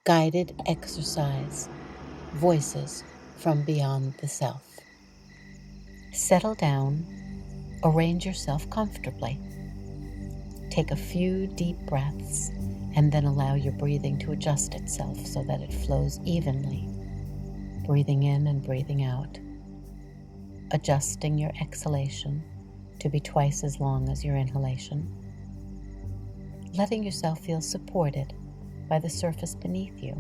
Guided exercise, voices from beyond the self. Settle down, arrange yourself comfortably. Take a few deep breaths and then allow your breathing to adjust itself so that it flows evenly, breathing in and breathing out, adjusting your exhalation to be twice as long as your inhalation, letting yourself feel supported by the surface beneath you,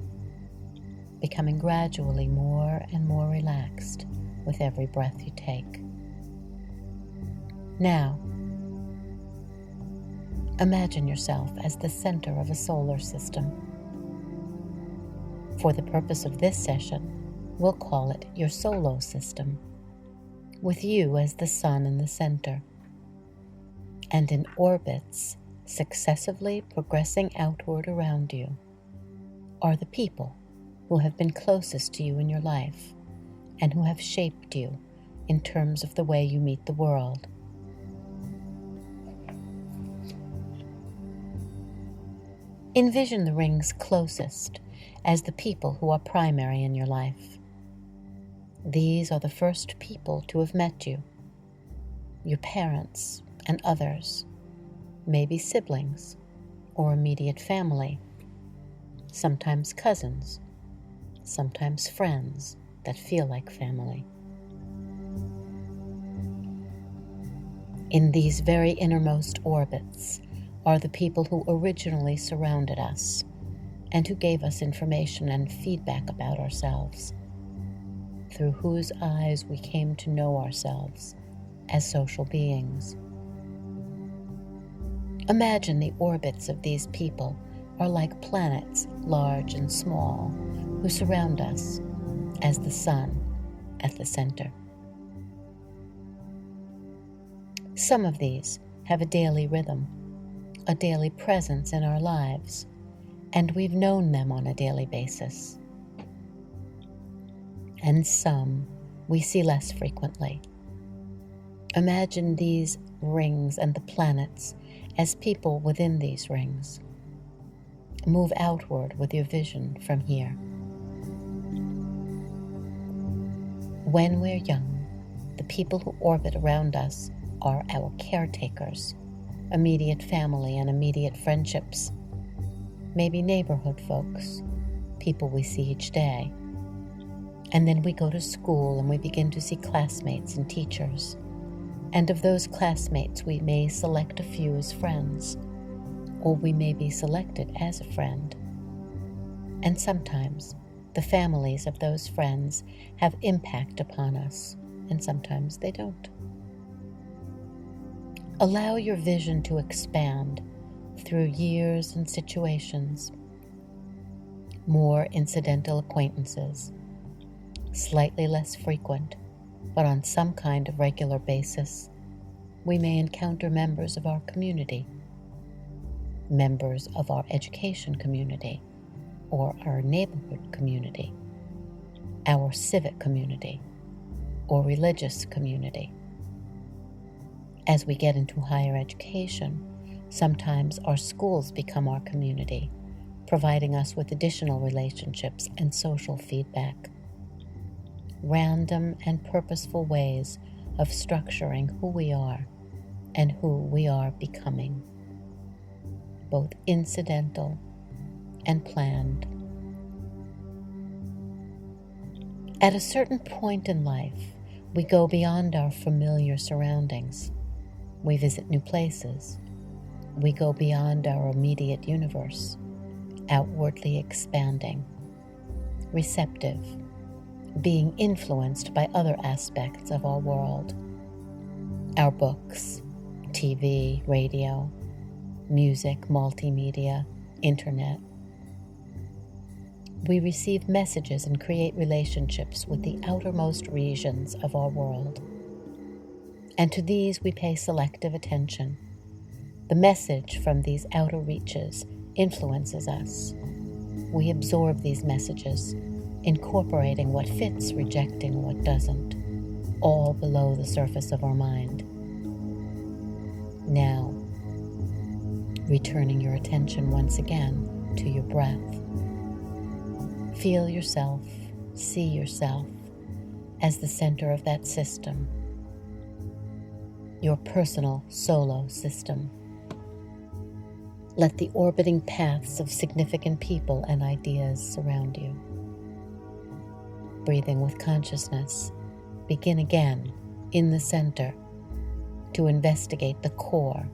becoming gradually more and more relaxed with every breath you take. Now, imagine yourself as the center of a solar system. For the purpose of this session, we'll call it your solar system, with you as the sun in the center, and in orbits successively progressing outward around you are the people who have been closest to you in your life and who have shaped you in terms of the way you meet the world. Envision the rings closest as the people who are primary in your life. These are the first people to have met you, your parents and others, maybe siblings or immediate family, sometimes cousins, sometimes friends that feel like family. In these very innermost orbits are the people who originally surrounded us and who gave us information and feedback about ourselves, through whose eyes we came to know ourselves as social beings. Imagine the orbits of these people are like planets, large and small, who surround us as the sun at the center. Some of these have a daily rhythm, a daily presence in our lives, and we've known them on a daily basis. And some we see less frequently. Imagine these rings and the planets as people within these rings. Move outward with your vision from here. When we're young, the people who orbit around us are our caretakers, immediate family and immediate friendships, maybe neighborhood folks, people we see each day. And then we go to school and we begin to see classmates and teachers. And of those classmates, we may select a few as friends, or we may be selected as a friend. And sometimes the families of those friends have impact upon us, and sometimes they don't. Allow your vision to expand through years and situations, more incidental acquaintances, slightly less frequent, but on some kind of regular basis. We may encounter members of our community, members of our education community, or our neighborhood community, our civic community, or religious community. As we get into higher education, sometimes our schools become our community, providing us with additional relationships and social feedback. Random and purposeful ways of structuring who we are and who we are becoming, both incidental and planned. At a certain point in life, we go beyond our familiar surroundings. We visit new places. We go beyond our immediate universe, outwardly expanding, receptive, being influenced by other aspects of our world. Our books, TV, radio, music, multimedia, internet. We receive messages and create relationships with the outermost regions of our world. And to these we pay selective attention. The message from these outer reaches influences us. We absorb these messages, incorporating what fits, rejecting what doesn't, all below the surface of our mind. Now, returning your attention once again to your breath. Feel yourself, see yourself as the center of that system, your personal solo system. Let the orbiting paths of significant people and ideas surround you. Breathing with consciousness, begin again in the center to investigate the core.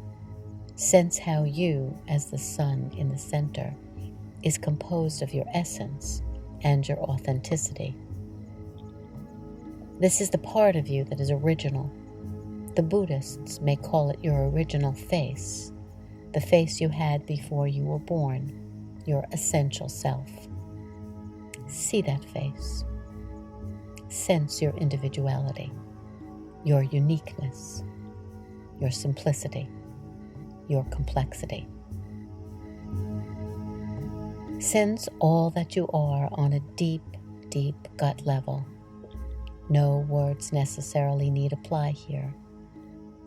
Sense how you, as the sun in the center, is composed of your essence and your authenticity. This is the part of you that is original. The Buddhists may call it your original face, the face you had before you were born, your essential self. See that face. Sense your individuality, your uniqueness, your simplicity, your complexity. Sense all that you are on a deep, deep gut level. No words necessarily need apply here.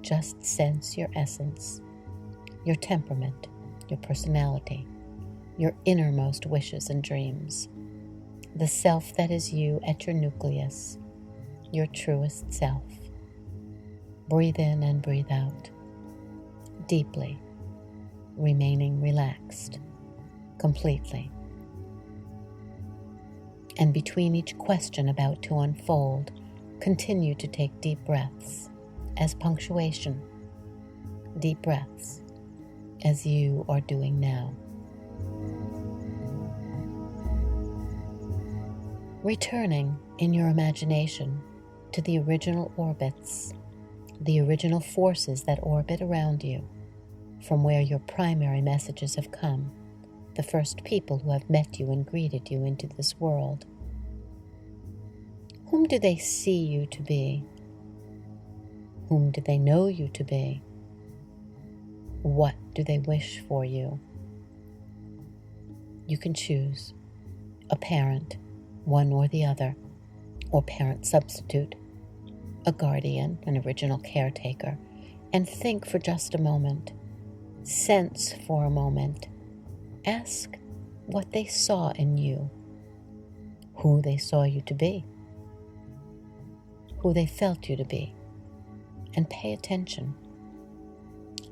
Just sense your essence, your temperament, your personality, your innermost wishes and dreams, the self that is you at your nucleus, your truest self. Breathe in and breathe out, deeply, remaining relaxed, completely. And between each question about to unfold, continue to take deep breaths as punctuation, deep breaths as you are doing now. Returning in your imagination to the original orbits, the original forces that orbit around you, from where your primary messages have come, the first people who have met you and greeted you into this world. Whom do they see you to be? Whom do they know you to be? What do they wish for you? You can choose a parent, one or the other, or parent substitute, a guardian, an original caretaker, and think for just a moment. Sense for a moment. Ask what they saw in you, who they saw you to be, who they felt you to be, and pay attention.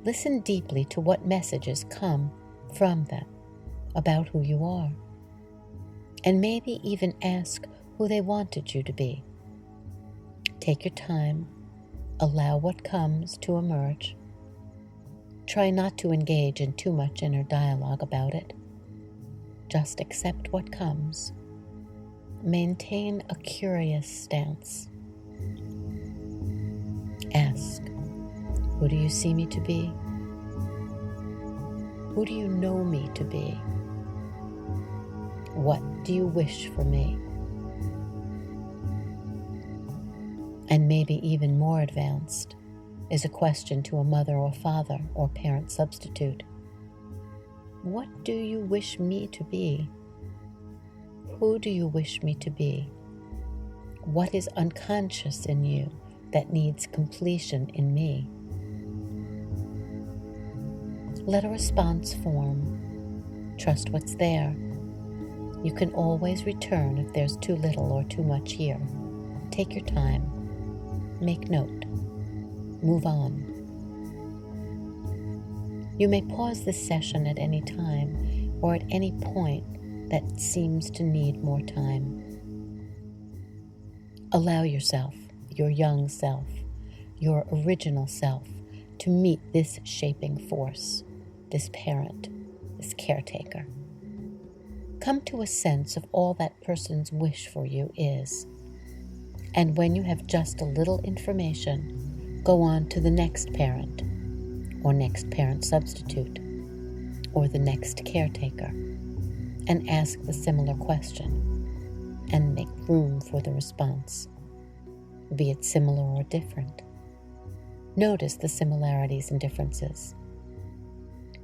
Listen deeply to what messages come from them about who you are, and maybe even ask who they wanted you to be. Take your time, allow what comes to emerge. Try not to engage in too much inner dialogue about it. Just accept what comes. Maintain a curious stance. Ask, who do you see me to be? Who do you know me to be? What do you wish for me? And maybe even more advanced is a question to a mother or father or parent substitute. What do you wish me to be? Who do you wish me to be? What is unconscious in you that needs completion in me? Let a response form. Trust what's there. You can always return if there's too little or too much here. Take your time. Make note. Move on. You may pause this session at any time or at any point that seems to need more time. Allow yourself, your young self, your original self, to meet this shaping force, this parent, this caretaker. Come to a sense of all that person's wish for you is. And when you have just a little information, go on to the next parent, or next parent substitute, or the next caretaker, and ask the similar question, and make room for the response, be it similar or different. Notice the similarities and differences.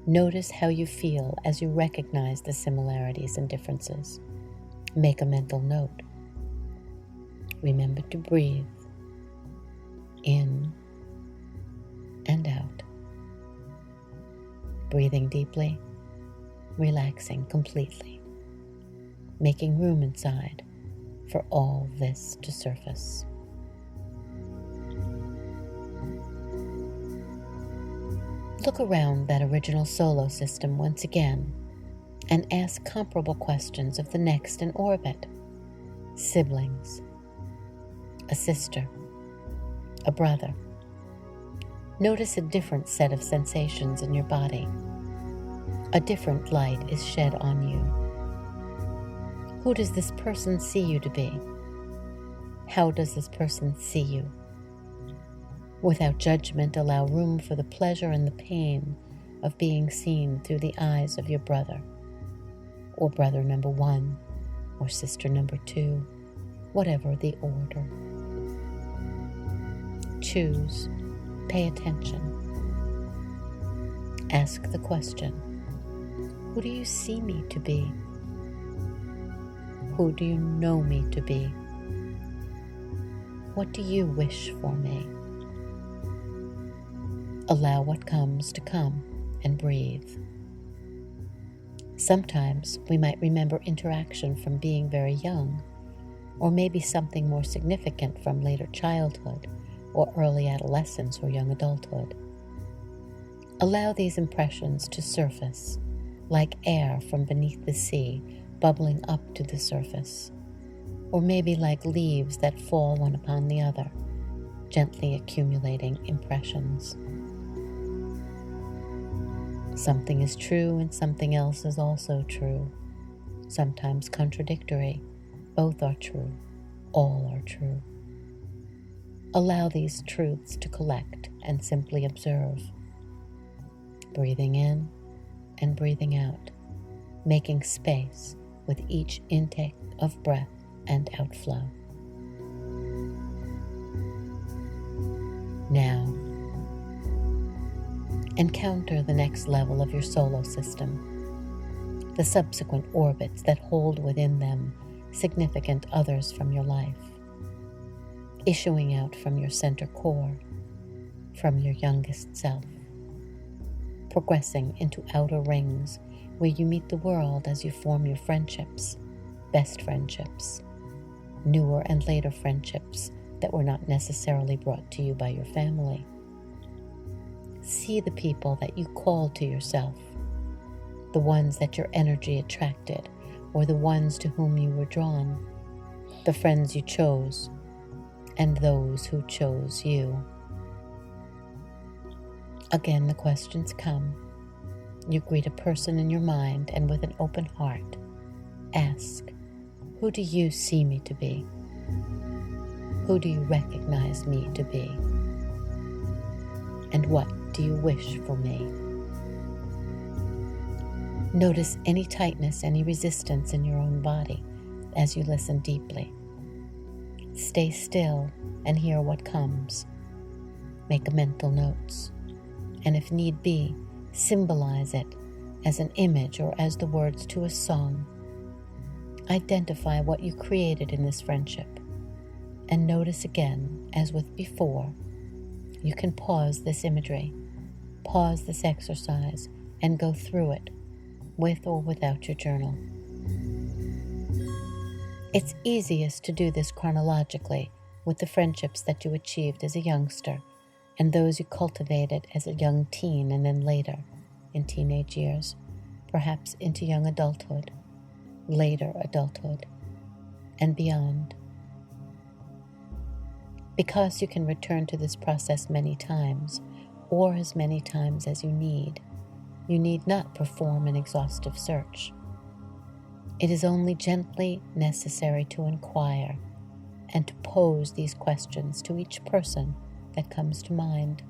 Notice how you feel as you recognize the similarities and differences. Make a mental note. Remember to breathe in and out. Breathing deeply, relaxing completely. making room inside for all this to surface. Look around that original solar system once again and ask comparable questions of the next in orbit: siblings, a sister, a brother. Notice a different set of sensations in your body. A different light is shed on you. Who does this person see you to be? How does this person see you? Without judgment, allow room for the pleasure and the pain of being seen through the eyes of your brother, or brother number 1, or sister number 2, whatever the order. Choose. Pay attention. Ask the question, who do you see me to be? Who do you know me to be? What do you wish for me? Allow what comes to come and breathe. Sometimes we might remember interaction from being very young, or maybe something more significant from later childhood, or early adolescence or young adulthood. Allow these impressions to surface, like air from beneath the sea bubbling up to the surface, or maybe like leaves that fall one upon the other, gently accumulating impressions. Something is true and something else is also true, sometimes contradictory. Both are true, all are true. Allow these truths to collect and simply observe, breathing in and breathing out, making space with each intake of breath and outflow. Now, encounter the next level of your solar system, the subsequent orbits that hold within them significant others from your life, issuing out from your center core, from your youngest self, progressing into outer rings where you meet the world as you form your friendships, best friendships, newer and later friendships that were not necessarily brought to you by your family. See the people that you called to yourself, the ones that your energy attracted, or the ones to whom you were drawn, the friends you chose, and those who chose you. Again, the questions come. You greet a person in your mind and with an open heart, ask, who do you see me to be? Who do you recognize me to be? And what do you wish for me? Notice any tightness, any resistance in your own body as you listen deeply. Stay still and hear what comes. Make mental notes, and if need be, symbolize it as an image or as the words to a song. Identify what you created in this friendship, and notice again, as with before, you can pause this imagery, pause this exercise, and go through it, with or without your journal. It's easiest to do this chronologically with the friendships that you achieved as a youngster and those you cultivated as a young teen and then later in teenage years, perhaps into young adulthood, later adulthood, and beyond. Because you can return to this process many times, or as many times as you need not perform an exhaustive search. It is only gently necessary to inquire and to pose these questions to each person that comes to mind.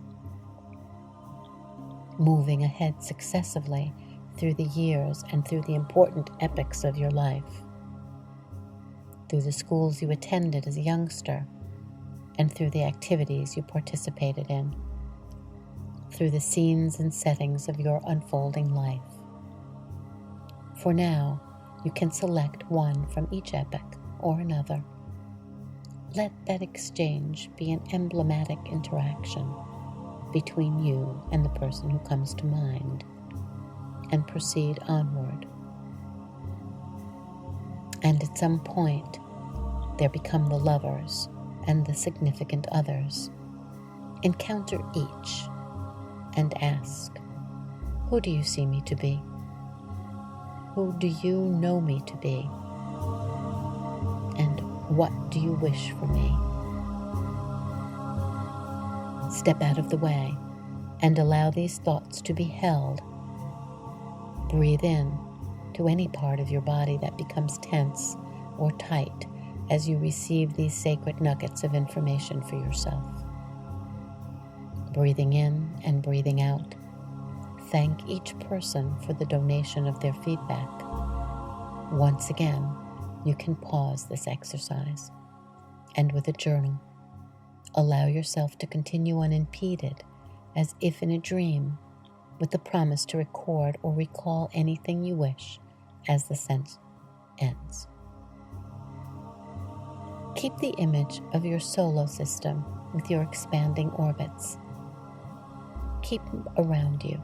Moving ahead successively through the years and through the important epochs of your life, through the schools you attended as a youngster, and through the activities you participated in, through the scenes and settings of your unfolding life. For now, you can select one from each epoch or another. Let that exchange be an emblematic interaction between you and the person who comes to mind, and proceed onward. And at some point, there become the lovers and the significant others. Encounter each and ask, who do you see me to be? Who do you know me to be? And what do you wish for me? Step out of the way and allow these thoughts to be held. Breathe in to any part of your body that becomes tense or tight as you receive these sacred nuggets of information for yourself. Breathing in and breathing out, thank each person for the donation of their feedback. Once again, you can pause this exercise, and with a journal, allow yourself to continue unimpeded, as if in a dream, with the promise to record or recall anything you wish as the sense ends. Keep the image of your solar system with your expanding orbits. Keep them around you.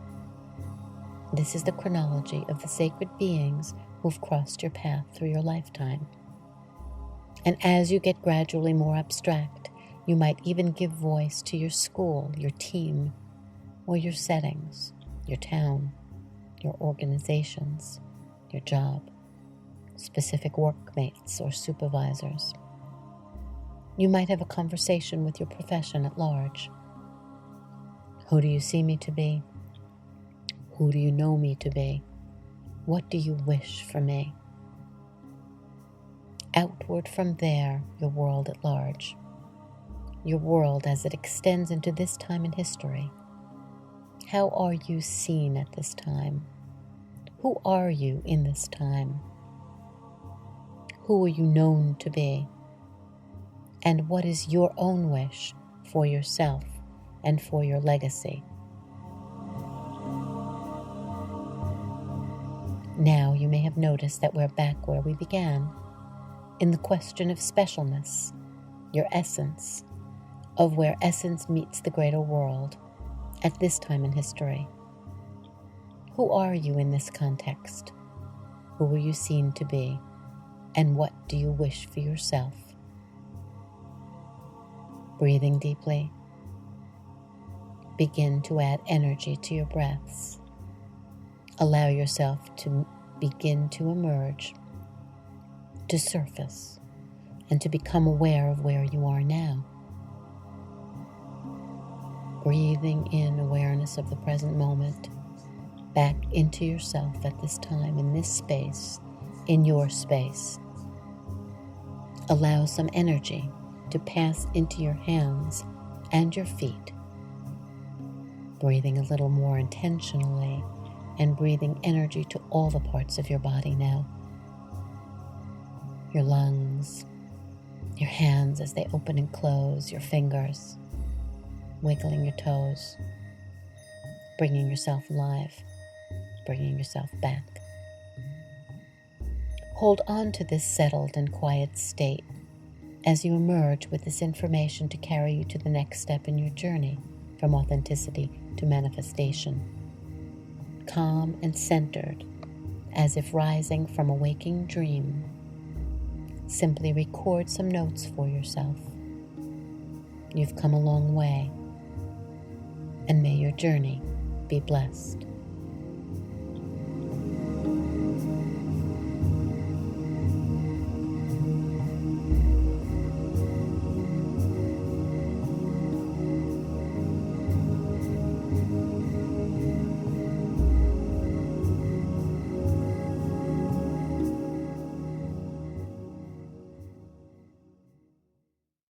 This is the chronology of the sacred beings who've crossed your path through your lifetime. And as you get gradually more abstract, you might even give voice to your school, your team, or your settings, your town, your organizations, your job, specific workmates or supervisors. You might have a conversation with your profession at large. Who do you see me to be? Who do you know me to be? What do you wish for me? Outward from there, your world at large. Your world as it extends into this time in history. How are you seen at this time? Who are you in this time? Who are you known to be? And what is your own wish for yourself and for your legacy? Now you may have noticed that we're back where we began, in the question of specialness, your essence, of where essence meets the greater world at this time in history. Who are you in this context? Who are you seen to be? And what do you wish for yourself? Breathing deeply, begin to add energy to your breaths. Allow yourself to begin to emerge, to surface, and to become aware of where you are now. Breathing in awareness of the present moment, back into yourself at this time, in this space, in your space. Allow some energy to pass into your hands and your feet. Breathing a little more intentionally and breathing energy to all the parts of your body now. Your lungs, your hands as they open and close, your fingers, wiggling your toes, bringing yourself alive, bringing yourself back. Hold on to this settled and quiet state as you emerge with this information to carry you to the next step in your journey from authenticity to manifestation. Calm and centered, as if rising from a waking dream. Simply record some notes for yourself. You've come a long way, and may your journey be blessed.